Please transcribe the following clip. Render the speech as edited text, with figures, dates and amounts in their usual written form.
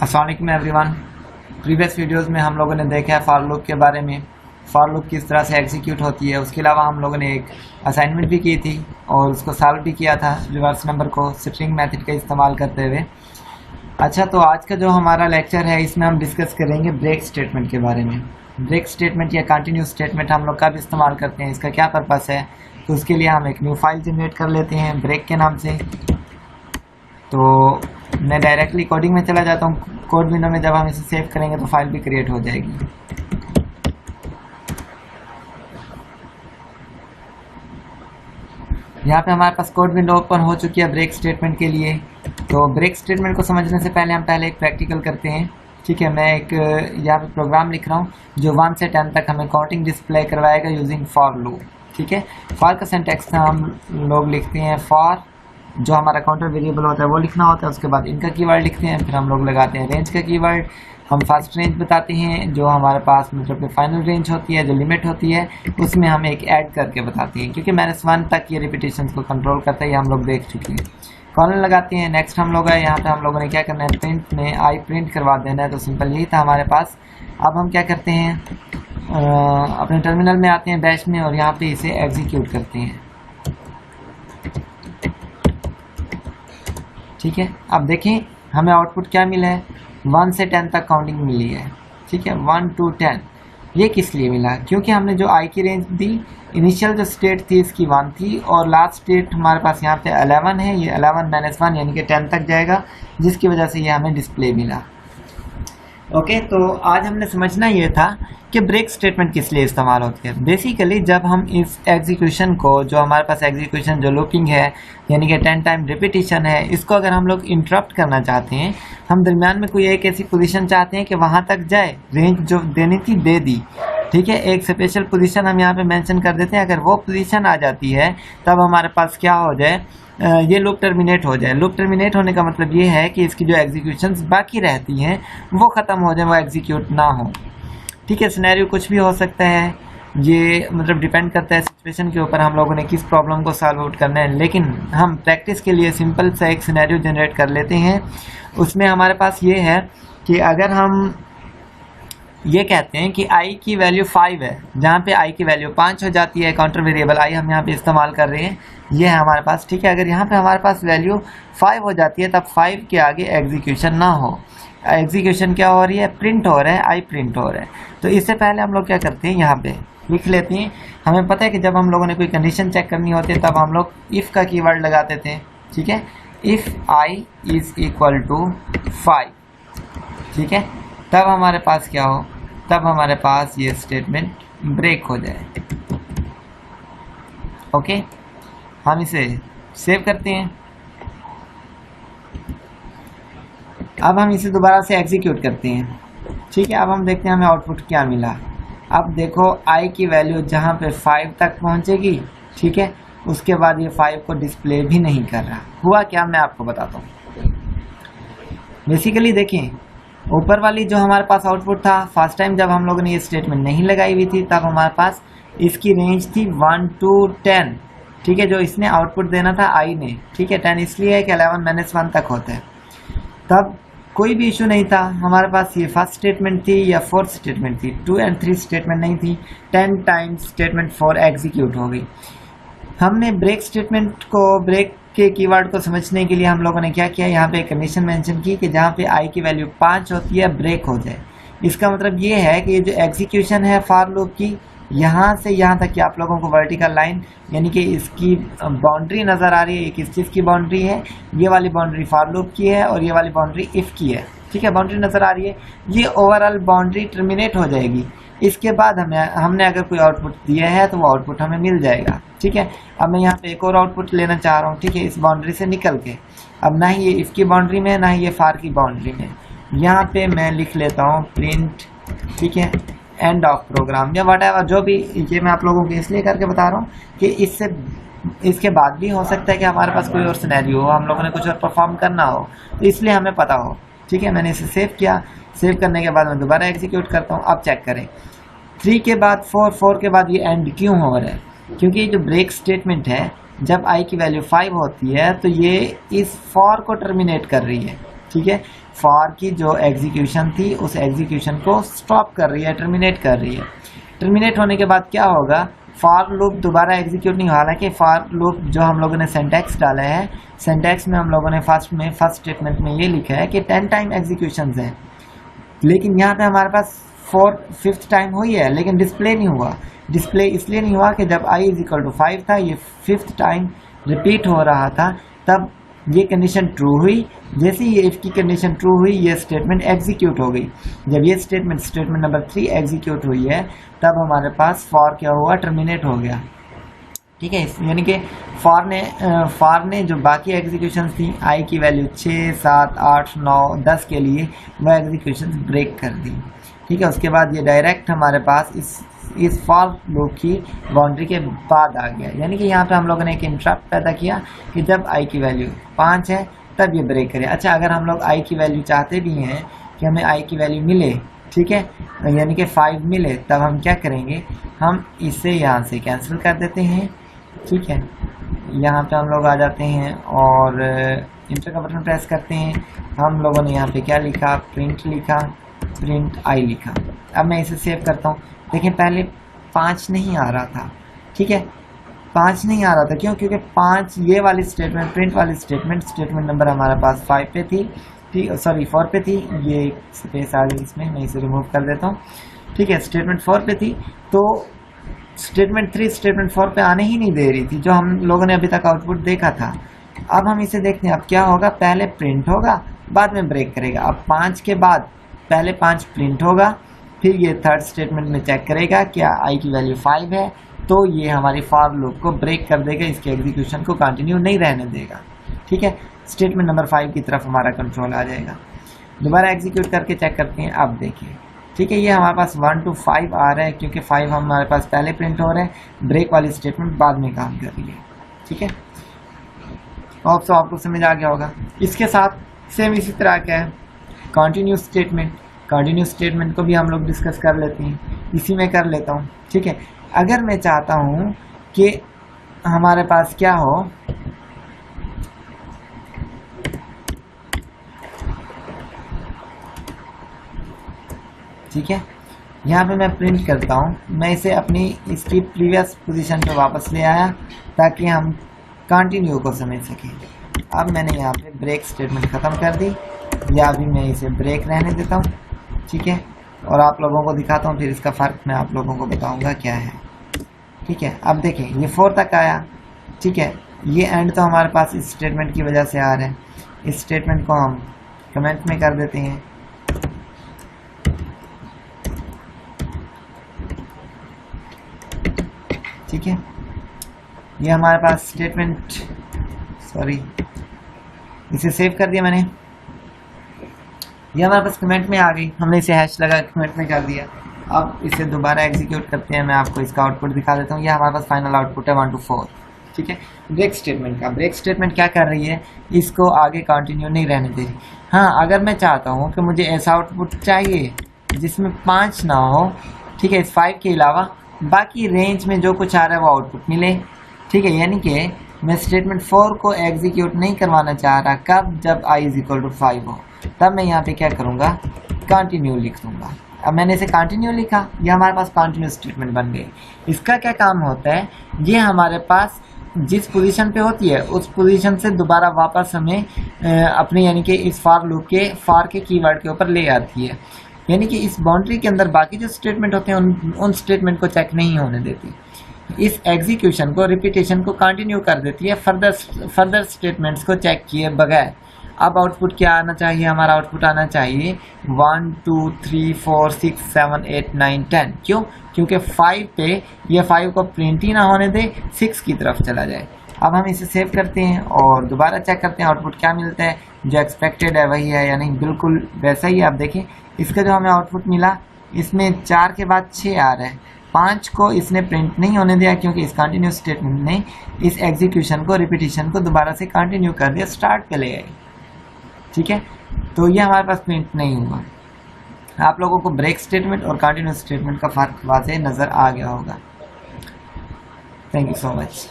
अस्सलाम वालेकुम everyone. Previous videos में हम लोगों ने देखा है फॉर लूप के बारे में, फॉर लूप किस तरह से एग्जीक्यूट होती है। उसके अलावा हम लोगों ने एक असाइनमेंट भी की थी और उसको सॉल्व भी किया था रिवर्स नंबर को स्ट्रिंग मेथड का इस्तेमाल करते हुए। अच्छा, तो आज का जो हमारा लेक्चर है इसमें हम डिस्कस करेंगे ब्रेक स्टेटमेंट के बारे में। ब्रेक स्टेटमेंट या कंटिन्यूस स्टेटमेंट हम लोग कब इस्तेमाल करते हैं, इसका क्या पर्पस है। तो उसके लिए हम एक न्यू फाइल जनरेट कर लेते हैं ब्रेक के नाम से। तो मैं डायरेक्टली कोडिंग में चला जाता हूँ। कोड विंडो में जब हम इसे सेव करेंगे तो फाइल भी क्रिएट हो जाएगी। यहाँ पे हमारे पास कोड विंडो ओपन हो चुकी है ब्रेक स्टेटमेंट के लिए। तो ब्रेक स्टेटमेंट को समझने से पहले हम एक प्रैक्टिकल करते हैं। ठीक है, मैं एक यहाँ पे प्रोग्राम लिख रहा हूँ जो 1 से 10 तक हमें काउंटिंग डिस्प्ले करवाएगा यूजिंग फॉर लूप। ठीक है, फॉर का सिंटैक्स हम लोग लिखते हैं फॉर, जो हमारा काउंटर वेरिएबल होता है वो लिखना होता है। उसके बाद इनका कीवर्ड लिखते हैं, फिर हम लोग लगाते हैं रेंज का कीवर्ड। हम फर्स्ट रेंज बताते हैं जो हमारे पास मतलब फाइनल रेंज होती है, जो लिमिट होती है उसमें हम एक ऐड करके बताते हैं, क्योंकि -1 तक ये रिपीटेशन को कंट्रोल करता है, ये हम लोग देख चुके हैं। कॉलन लगाते हैं। नेक्स्ट हम लोग है यहाँ पे हम लोगों ने क्या करना है, प्रिंट में आई प्रिंट करवा देना है। तो सिंपल यही था हमारे पास। अब हम क्या करते हैं, अपने टर्मिनल में आते हैं बैश में और यहाँ पे इसे एग्जीक्यूट करते हैं। ठीक है, अब देखें हमें आउटपुट क्या मिला है, 1 से 10 तक काउंटिंग मिली है। ठीक है, 1 to 10। ये किस लिए मिला, क्योंकि हमने जो आई की रेंज दी, इनिशियल जो स्टेट थी इसकी 1 थी और लास्ट स्टेट हमारे पास यहाँ पे 11 है। ये 11 - 1 यानी कि 10 तक जाएगा, जिसकी वजह से ये हमें डिस्प्ले मिला। ओके, तो आज हमने समझना ये था कि ब्रेक स्टेटमेंट किस लिए इस्तेमाल होती है। बेसिकली जब हम इस एग्जीक्यूशन को, जो हमारे पास एग्जीक्यूशन जो लूपिंग है यानी कि 10 टाइम रिपीटिशन है, इसको अगर हम लोग इंटरप्ट करना चाहते हैं, हम दरमियान में कोई एक ऐसी पोजीशन चाहते हैं कि वहाँ तक जाए, रेंज जो देनी थी दे दी। ठीक है, एक स्पेशल पोजीशन हम यहाँ पे मेंशन कर देते हैं। अगर वो पोजीशन आ जाती है तब हमारे पास क्या हो जाए, ये लूप टर्मिनेट हो जाए। लूप टर्मिनेट होने का मतलब ये है कि इसकी जो एग्जीक्यूशंस बाकी रहती हैं वो ख़त्म हो जाए, वो एग्जीक्यूट ना हो। ठीक है, सिनेरियो कुछ भी हो सकता है, ये मतलब डिपेंड करता है सिचुएशन के ऊपर हम लोगों ने किस प्रॉब्लम को सॉल्व आउट करना है। लेकिन हम प्रैक्टिस के लिए सिंपल सा एक सिनेरियो जनरेट कर लेते हैं। उसमें हमारे पास ये है कि अगर हम ये कहते हैं कि i की वैल्यू 5 है, जहाँ पे i की वैल्यू 5 हो जाती है, काउंटर वेरिएबल i हम यहाँ पे इस्तेमाल कर रहे हैं, ये है हमारे पास। ठीक है, अगर यहाँ पे हमारे पास वैल्यू 5 हो जाती है तब 5 के आगे एग्जीक्यूशन ना हो। एग्जीक्यूशन क्या हो रही है, प्रिंट हो रहा है, आई प्रिंट हो रहा है। तो इससे पहले हम लोग क्या करते हैं, यहाँ पे लिख लेते हैं। हमें पता है कि जब हम लोगों ने कोई कंडीशन चेक करनी होती है तब हम लोग इफ़ का कीवर्ड लगाते थे। ठीक है, if I is equal to 5। ठीक है, तब हमारे पास क्या हो, तब हमारे पास ये स्टेटमेंट ब्रेक हो जाए। ओके, हम इसे सेव करते हैं। अब हम इसे दोबारा से एग्जीक्यूट करते हैं। ठीक है, अब हम देखते हैं हमें आउटपुट क्या मिला। अब देखो i की वैल्यू जहाँ पे 5 तक पहुँचेगी, ठीक है, उसके बाद ये 5 को डिस्प्ले भी नहीं कर रहा। हुआ क्या, मैं आपको बताता हूँ। बेसिकली देखें, ऊपर वाली जो हमारे पास आउटपुट था, फर्स्ट टाइम जब हम लोगों ने ये स्टेटमेंट नहीं लगाई हुई थी तब हमारे पास इसकी रेंज थी 1 to 10। ठीक है, जो इसने आउटपुट देना था i ने। ठीक है, 10 इसलिए है कि 11 - 1 तक होता है। तब कोई भी इशू नहीं था, हमारे पास ये फर्स्ट स्टेटमेंट थी या फोर्थ स्टेटमेंट थी, 2 और 3 स्टेटमेंट नहीं थी। 10 टाइम्स स्टेटमेंट 4 एग्जीक्यूट हो गई। हमने ब्रेक स्टेटमेंट को, ब्रेक के कीवर्ड को समझने के लिए हम लोगों ने क्या किया, यहाँ पे एक कंडीशन मेंशन की कि जहाँ पे i की वैल्यू 5 होती है ब्रेक हो जाए। इसका मतलब ये है कि ये जो एग्जीक्यूशन है फॉर लूप की, यहाँ से यहाँ तक कि आप लोगों को वर्टिकल लाइन यानी कि इसकी बाउंड्री नज़र आ रही है। ये किस चीज़ की बाउंड्री है, ये वाली बाउंड्री फॉर लूप की है और ये वाली बाउंड्री इफ़ की है। ठीक है, बाउंड्री नज़र आ रही है, ये ओवरऑल बाउंड्री टर्मिनेट हो जाएगी। इसके बाद हमने अगर कोई आउटपुट दिया है तो वो आउटपुट हमें मिल जाएगा। ठीक है, अब मैं यहाँ पे एक और आउटपुट लेना चाह रहा हूँ। ठीक है, इस बाउंड्री से निकल के, अब ना ही ये इफ़ की बाउंड्री में, ना ही ये फार की बाउंड्री में। यहाँ पे मैं लिख लेता हूँ प्रिंट, ठीक है, एंड ऑफ प्रोग्राम या वट एवर, जो भी। ये मैं आप लोगों को इसलिए करके बता रहा हूँ कि इसके बाद भी हो सकता है कि हमारे पास कोई और सिनेरियो हो, हम लोगों ने कुछ और परफॉर्म करना हो, तो इसलिए हमें पता हो। ठीक है, मैंने इसे सेव किया। सेव करने के बाद मैं दोबारा एग्जीक्यूट करता हूँ। अब चेक करें, 3 के बाद 4, 4 के बाद ये एंड क्यों हो रहा है, क्योंकि जो ब्रेक स्टेटमेंट है, जब i की वैल्यू 5 होती है तो ये इस फॉर को टर्मिनेट कर रही है। ठीक है, फॉर की जो एग्जीक्यूशन थी उस एग्जीक्यूशन को स्टॉप कर रही है, टर्मिनेट कर रही है। टर्मिनेट होने के बाद क्या होगा, फॉर लूप दोबारा एग्जीक्यूट नहीं, हालांकि फॉर लूप जो हम लोगों ने सिंटैक्स डाला है, सिंटैक्स में हम लोगों ने फर्स्ट स्टेटमेंट में ये लिखा है कि 10 टाइम एग्जीक्यूशन है, लेकिन यहाँ पे हमारे पास 5th टाइम हुई है लेकिन डिस्प्ले नहीं हुआ। डिस्प्ले इसलिए नहीं हुआ कि जब i = 5 था, ये 5th टाइम रिपीट हो रहा था, तब ये कंडीशन ट्रू हुई। जैसे ही ये इफ की कंडीशन ट्रू हुई, ये स्टेटमेंट एग्जीक्यूट हो गई। जब ये स्टेटमेंट नंबर 3 एग्जीक्यूट हुई है, तब हमारे पास फॉर क्या हुआ, टर्मिनेट हो गया। ठीक है, यानी कि फॉर ने जो बाकी एग्जीक्यूशन थी i की वैल्यू 6, 7, 8, 9, 10 के लिए, वह एग्जीक्यूशन ब्रेक कर दी। ठीक है, उसके बाद ये डायरेक्ट हमारे पास इस फॉर लूप की बाउंड्री के बाद आ गया। यानी कि यहाँ पे हम लोगों ने एक इंटरप्ट पैदा किया कि जब i की वैल्यू 5 है तब ये ब्रेक करे। अच्छा, अगर हम लोग i की वैल्यू चाहते भी हैं कि हमें i की वैल्यू मिले, ठीक है, यानी कि 5 मिले, तब हम क्या करेंगे, हम इसे यहाँ से कैंसिल कर देते हैं। ठीक है, यहाँ पे हम लोग आ जाते हैं और इंटर का बटन प्रेस करते हैं। हम लोगों ने यहाँ पे क्या लिखा, प्रिंट लिखा, प्रिंट i लिखा। अब मैं इसे सेव करता हूँ। देखिए, पहले 5 नहीं आ रहा था। ठीक है, 5 नहीं आ रहा था, क्यों? क्योंकि 5 ये वाली स्टेटमेंट, प्रिंट वाली स्टेटमेंट नंबर हमारे पास 5 पे थी, 4 पे थी। ये स्पेस आ गई इसमें, मैं इसे रिमूव कर देता हूँ। ठीक है, स्टेटमेंट 4 पे थी, तो स्टेटमेंट 3 स्टेटमेंट 4 पे आने ही नहीं दे रही थी, जो हम लोगों ने अभी तक आउटपुट देखा था। अब हम इसे देखते हैं, अब क्या होगा, पहले प्रिंट होगा, बाद में ब्रेक करेगा। अब 5 के बाद पहले 5 प्रिंट होगा, फिर ये 3rd स्टेटमेंट में चेक करेगा क्या i की वैल्यू 5 है, तो ये हमारी फॉर लूप को ब्रेक कर देगा, इसके एग्जीक्यूशन को कंटिन्यू नहीं रहने देगा। ठीक है, स्टेटमेंट नंबर 5 की तरफ हमारा कंट्रोल आ जाएगा। दोबारा एग्जीक्यूट करके चेक करते हैं। अब देखिए, ठीक है, ये हमारे पास 1 to 5 आ रहा है, क्योंकि 5 हमारे पास पहले प्रिंट हो रहा है, ब्रेक वाली स्टेटमेंट बाद में काम कर रही है। ठीक है, आपको समझ आ गया होगा। इसके साथ सेम इसी तरह का है कंटिन्यू स्टेटमेंट। कंटिन्यू स्टेटमेंट को भी हम लोग डिस्कस कर लेते हैं, इसी में कर लेता हूँ। ठीक है, अगर मैं चाहता हूँ कि हमारे पास क्या हो, ठीक है, यहाँ पे मैं प्रिंट करता हूँ, मैं इसे अपनी इसकी प्रीवियस पोजीशन पे वापस ले आया ताकि हम कंटिन्यू को समझ सकें। अब मैंने यहाँ पे ब्रेक स्टेटमेंट ख़त्म कर दी, या भी मैं इसे ब्रेक रहने देता हूँ। ठीक है, और आप लोगों को दिखाता हूँ, फिर इसका फ़र्क मैं आप लोगों को बताऊँगा क्या है। ठीक है, अब देखें, ये 4 तक आया। ठीक है, ये एंड तो हमारे पास इस स्टेटमेंट की वजह से आ रहा है। इस स्टेटमेंट को हम कमेंट में कर देते हैं। ठीक है, ये हमारे पास स्टेटमेंट, सॉरी, इसे सेव कर दिया मैंने। ये हमारे पास कमेंट में आ गई, हमने इसे हैश लगा कमेंट में कर दिया। अब इसे दोबारा एग्जीक्यूट करते हैं, मैं आपको इसका आउटपुट दिखा देता हूँ। ये हमारे पास फाइनल आउटपुट है 1 to 4। ठीक है, ब्रेक स्टेटमेंट का। ब्रेक स्टेटमेंट क्या कर रही है, इसको आगे कंटिन्यू नहीं रहने दे रही। हाँ, अगर मैं चाहता हूँ कि मुझे ऐसा आउटपुट चाहिए जिसमें 5 ना हो, ठीक है, इस 5 के अलावा बाकी रेंज में जो कुछ आ रहा है वो आउटपुट मिले। ठीक है, यानी कि मैं स्टेटमेंट 4 को एग्जीक्यूट नहीं करवाना चाह रहा, कब, जब i = 5 हो, तब मैं यहाँ पे क्या करूँगा, कंटिन्यू लिख दूँगा। अब मैंने इसे कंटिन्यू लिखा, ये हमारे पास कंटिन्यू स्टेटमेंट बन गई। इसका क्या काम होता है, ये हमारे पास जिस पोजीशन पे होती है उस पोजीशन से दोबारा वापस हमें अपने, यानी कि इस फॉर लूप के फॉर के कीवर्ड के ऊपर ले आती है। यानी कि इस बाउंड्री के अंदर बाकी जो स्टेटमेंट होते हैं उन स्टेटमेंट को चेक नहीं होने देती। इस एग्जीक्यूशन को, रिपीटेशन को कंटिन्यू कर देती है, फर्दर स्टेटमेंट्स को चेक किए बगैर। अब आउटपुट क्या आना चाहिए, हमारा आउटपुट आना चाहिए 1 2 3 4 6 7 8 9 10। क्यों? क्योंकि 5 पे ये 5 को प्रिंट ही ना होने दे, 6 की तरफ चला जाए। अब हम इसे सेव करते हैं और दोबारा चेक करते हैं आउटपुट क्या मिलता है। जो एक्सपेक्टेड है वही है या नहीं, बिल्कुल वैसा ही। आप देखें, इसका जो हमें आउटपुट मिला, इसमें 4 के बाद 6 आ रहा है। 5 को इसने प्रिंट नहीं होने दिया क्योंकि इस कंटिन्यू स्टेटमेंट ने इस एग्जीक्यूशन को, रिपीटिशन को दोबारा से कंटिन्यू कर दिया, स्टार्ट पे ले आई। ठीक है, तो ये हमारे पास प्रिंट नहीं हुआ। आप लोगों को ब्रेक स्टेटमेंट और कंटिन्यू स्टेटमेंट का फर्क वाज़ेह नज़र आ गया होगा। Thank you so much.